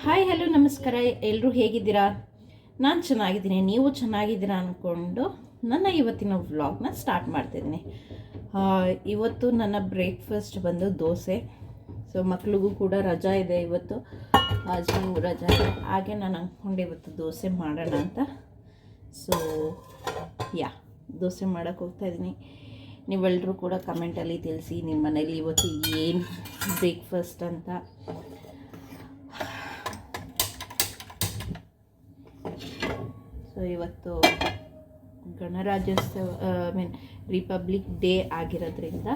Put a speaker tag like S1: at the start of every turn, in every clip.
S1: Hi hello ನಮಸ್ಕಾರ. ಎಲ್ಲರೂ ಹೇಗಿದ್ದೀರಾ? ನಾನು ಚೆನ್ನಾಗಿದ್ದೀನಿ, ನೀವು ಚೆನ್ನಾಗಿದ್ದೀರಾ ಅಂದ್ಕೊಂಡು ನನ್ನ ಇವತ್ತಿನ ವ್ಲಾಗ್ನ ಸ್ಟಾರ್ಟ್ ಮಾಡ್ತಿದ್ದೀನಿ. ಇವತ್ತು ನನ್ನ ಬ್ರೇಕ್ಫಾಸ್ಟ್ ಬಂದು ದೋಸೆ. ಸೊ ಮಕ್ಳಿಗೂ ಕೂಡ ರಜಾ ಇದೆ ಇವತ್ತು, ಹಸ್ಬೆಂಡ್ಗೂ ರಜಾ ಇದೆ. ಹಾಗೆ ನಾನು ಅಂದ್ಕೊಂಡು ಇವತ್ತು ದೋಸೆ ಮಾಡೋಣ ಅಂತ. ಸೊ ದೋಸೆ ಮಾಡೋಕ್ಕೆ ಹೋಗ್ತಾಯಿದ್ದೀನಿ. ನೀವೆಲ್ಲರೂ ಕೂಡ ಕಮೆಂಟಲ್ಲಿ ತಿಳಿಸಿ ನಿಮ್ಮ ಮನೇಲಿ ಇವತ್ತು ಏನು ಬ್ರೇಕ್ಫಾಸ್ಟ್ ಅಂತ. ಸೊ ಇವತ್ತು ಗಣರಾಜ್ಯೋತ್ಸವ ರಿಪಬ್ಲಿಕ್ ಡೇ ಆಗಿರೋದ್ರಿಂದ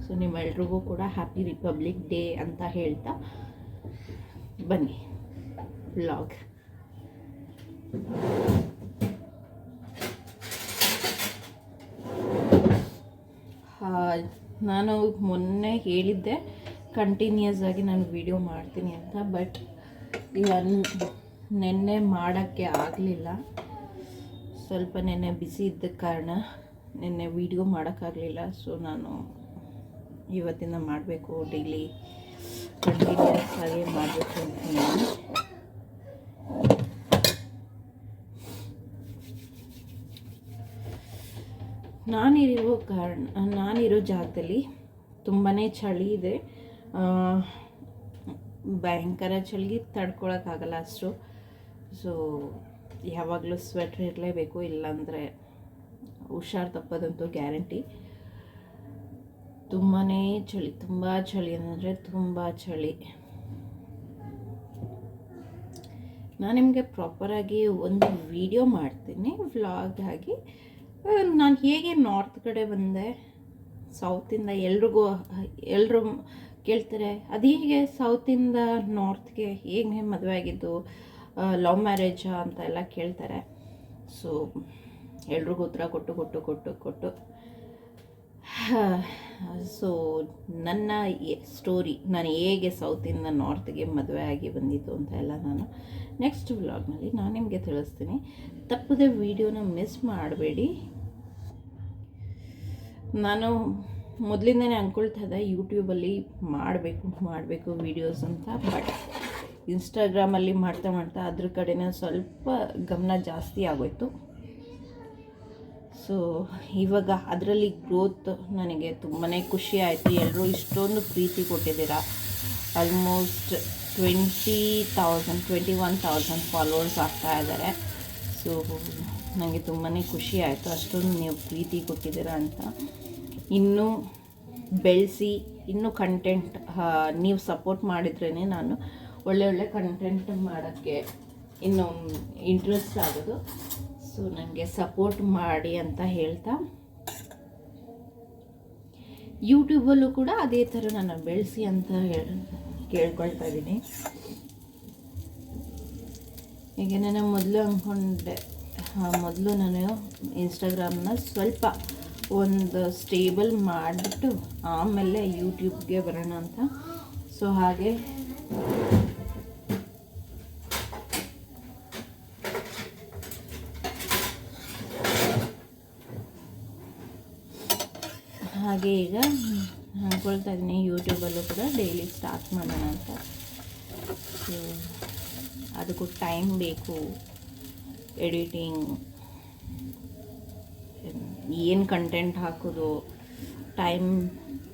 S1: ಸೊ ನಿಮ್ಮೆಲ್ರಿಗೂ ಕೂಡ ಹ್ಯಾಪಿ ರಿಪಬ್ಲಿಕ್ ಡೇ ಅಂತ ಹೇಳ್ತಾ ಬನ್ನಿ ವ್ಲಾಗ್. ನಾನು ಮೊನ್ನೆ ಹೇಳಿದ್ದೆ ಕಂಟಿನ್ಯೂಸ್ ಆಗಿ ನಾನು ವಿಡಿಯೋ ಮಾಡ್ತೀನಿ ಅಂತ, ಬಟ್ ನೆನ್ನೆ ಮಾಡೋಕ್ಕೆ ಆಗಲಿಲ್ಲ. ಸ್ವಲ್ಪ ನೆನ್ನೆ ಬ್ಯುಸಿ ಇದ್ದ ಕಾರಣ ನೆನ್ನೆ ವಿಡಿಯೋ ಮಾಡೋಕ್ಕಾಗಲಿಲ್ಲ. ಸೊ ನಾನು ಇವತ್ತಿಂದ ಮಾಡಬೇಕು, ಡೈಲಿ ಕಂಟಿನ್ಯೂಸ್ ಆಗಿ ಮಾಡಬೇಕು ಅಂತೀನಿ. ನಾನಿರೋ ಜಾಗದಲ್ಲಿ ತುಂಬಾ ಚಳಿ ಇದೆ. ಭಯಂಕರ ಚಳಿಗೆ ತಡ್ಕೊಳಕ್ಕಾಗಲ್ಲ ಅಷ್ಟು. ಸೊ ಯಾವಾಗಲೂ ಸ್ವೆಟ್ರ್ ಇರಲೇಬೇಕು, ಇಲ್ಲಾಂದರೆ ಹುಷಾರು ತಪ್ಪೋದಂತೂ ಗ್ಯಾರಂಟಿ. ತುಂಬಾ ಚಳಿ, ತುಂಬ ಚಳಿ ಅಂದರೆ ತುಂಬ ಚಳಿ. ನಾನು ನಿಮಗೆ ಪ್ರಾಪರಾಗಿ ಒಂದು ವಿಡಿಯೋ ಮಾಡ್ತೀನಿ ವ್ಲಾಗ್ ಆಗಿ. ನಾನು ಹೇಗೆ ನಾರ್ತ್ ಕಡೆ ಬಂದೆ, ಸೌತಿಂದ ಎಲ್ಲರೂ ಕೇಳ್ತಾರೆ ಅದು ಹೀಗೆ ಸೌತಿಂದ ನಾರ್ತ್ಗೆ ಹೇಗೆ ಮದುವೆ ಆಗಿದ್ದು, ಲವ್ ಮ್ಯಾರೇಜಾ ಅಂತ ಎಲ್ಲ ಕೇಳ್ತಾರೆ. ಸೊ ಎಲ್ರಿಗೂ ಉತ್ತರ ಕೊಟ್ಟು ಸೊ ನನ್ನ ಸ್ಟೋರಿ, ನಾನು ಹೇಗೆ ಸೌತಿಂದ ನಾರ್ತ್ಗೆ ಮದುವೆ ಆಗಿ ಬಂದಿದ್ದು ಅಂತ ಎಲ್ಲ ನಾನು ನೆಕ್ಸ್ಟ್ ವ್ಲಾಗ್ನಲ್ಲಿ ನಾನು ನಿಮಗೆ ತಿಳಿಸ್ತೀನಿ. ತಪ್ಪದೆ ವಿಡಿಯೋನ ಮಿಸ್ ಮಾಡಬೇಡಿ. ನಾನು ಮೊದಲಿಂದನೇ ಅಂದ್ಕೊಳ್ತಾ ಇದ್ದೆ ಯೂಟ್ಯೂಬಲ್ಲಿ ಮಾಡಬೇಕು ವೀಡಿಯೋಸ್ ಅಂತ, ಬಟ್ ಇನ್ಸ್ಟಾಗ್ರಾಮಲ್ಲಿ ಮಾಡ್ತಾ ಅದ್ರ ಕಡೆನೇ ಸ್ವಲ್ಪ ಗಮನ ಜಾಸ್ತಿ ಆಗೋಯ್ತು. ಸೊ ಇವಾಗ ಅದರಲ್ಲಿ ಗ್ರೋತ್ ನನಗೆ ತುಂಬಾ ಖುಷಿ ಆಯಿತು. ಎಲ್ಲರೂ ಇಷ್ಟೊಂದು ಪ್ರೀತಿ ಕೊಟ್ಟಿದ್ದೀರಾ. ಆಲ್ಮೋಸ್ಟ್ 21,000 ಫಾಲೋವರ್ಸ್ ಆಗ್ತಾ ಇದ್ದಾರೆ. ಸೊ ನನಗೆ ತುಂಬಾ ಖುಷಿ ಆಯಿತು, ಅಷ್ಟೊಂದು ನೀವು ಪ್ರೀತಿ ಕೊಟ್ಟಿದ್ದೀರಾ ಅಂತ. ಇನ್ನೂ ಬೆಳೆಸಿ, ಇನ್ನೂ ಕಂಟೆಂಟ್ ನೀವು ಸಪೋರ್ಟ್ ಮಾಡಿದ್ರೇ ನಾನು ಒಳ್ಳೆ ಕಂಟೆಂಟ್ ಮಾಡೋಕ್ಕೆ ಇನ್ನೂ ಇಂಟ್ರೆಸ್ಟ್ ಆಗೋದು. ಸೊ ನನಗೆ ಸಪೋರ್ಟ್ ಮಾಡಿ ಅಂತ ಹೇಳ್ತಾ, ಯೂಟ್ಯೂಬಲ್ಲೂ ಕೂಡ ಅದೇ ಥರ ನಾನು ಬೆಳೆಸಿ ಅಂತ ಕೇಳ್ಕೊಳ್ತಾ ಇದ್ದೀನಿ. ಈಗ ನಾನು ಮೊದಲು ಅಂದ್ಕೊಂಡೆ, ಮೊದಲು ನಾನು ಇನ್ಸ್ಟಾಗ್ರಾಮ್ನ ಸ್ವಲ್ಪ ಒಂದು ಸ್ಟೇಬಲ್ ಮಾಡಿಬಿಟ್ಟು ಆಮೇಲೆ ಯೂಟ್ಯೂಬ್ಗೆ ಬರೋಣ ಅಂತ. ಸೊ ಹಾಗೆ ಈಗ ಅಂದ್ಕೊಳ್ತಾ ಇದ್ದೀನಿ ಯೂಟ್ಯೂಬಲ್ಲೂ ಕೂಡ ಡೈಲಿ ಸ್ಟಾರ್ಟ್ ಮಾಡೋಣ ಅಂತ. ಸೊ ಅದಕ್ಕೂ ಟೈಮ್ ಬೇಕು, ಎಡಿಟಿಂಗ್, ಏನು ಕಂಟೆಂಟ್ ಹಾಕೋದು, ಟೈಮ್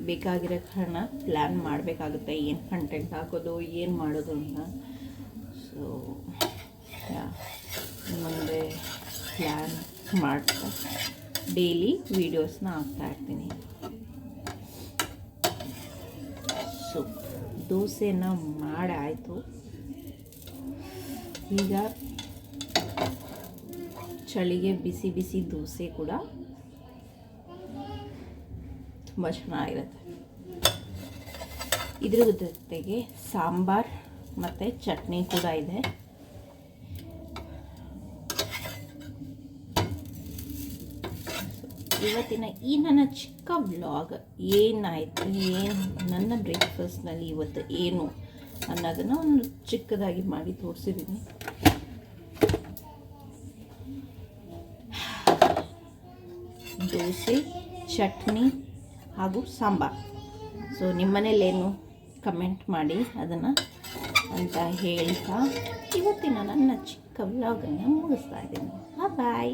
S1: ಬೇಕಾಗಿರೋ ಕಾರಣ ಪ್ಲ್ಯಾನ್ ಮಾಡಬೇಕಾಗುತ್ತೆ, ಏನು ಕಂಟೆಂಟ್ ಹಾಕೋದು, ಏನು ಮಾಡೋದು ಅಂತ. ಸೊ ಮುಂದೆ ಪ್ಲ್ಯಾನ್ ಮಾಡ್ತಾ ಡೈಲಿ ವೀಡಿಯೋಸ್ನ ಹಾಕ್ತಾಯಿರ್ತೀನಿ. ಸೊ ದೋಸೆನ ಮಾಡಾಯಿತು. ಈಗ ಚಳಿಗೆ ಬಿಸಿ ದೋಸೆ ಕೂಡ ತುಂಬ ಚೆನ್ನಾಗಿರುತ್ತೆ. ಇದ್ರ ಜೊತೆಗೆ ಸಾಂಬಾರ್ ಮತ್ತು ಚಟ್ನಿ ಕೂಡ ಇದೆ. ಇವತ್ತಿನ ಈ ನನ್ನ ಚಿಕ್ಕ ವ್ಲಾಗ್ ಏನಾಯಿತು, ನನ್ನ ಬ್ರೇಕ್ಫಾಸ್ಟ್ನಲ್ಲಿ ಇವತ್ತು ಏನು ಅನ್ನೋದನ್ನು ಒಂದು ಚಿಕ್ಕದಾಗಿ ಮಾಡಿ ತೋರಿಸಿದ್ದೀನಿ. ದೋಸೆ, ಚಟ್ನಿ ಹಾಗೂ ಸಾಂಬಾರ್. ಸೊ ನಿಮ್ಮ ಮನೇಲೇನು ಕಮೆಂಟ್ ಮಾಡಿ, ಅದನ್ನು ಅಂತ ಹೇಳ್ತಾ ಇವತ್ತಿನ ನನ್ನ ಚಿಕ್ಕ ವ್ಲಾಗನ್ನು ಮುಗಿಸ್ತಾ ಇದ್ದೀನಿ. ಬಾಯ್.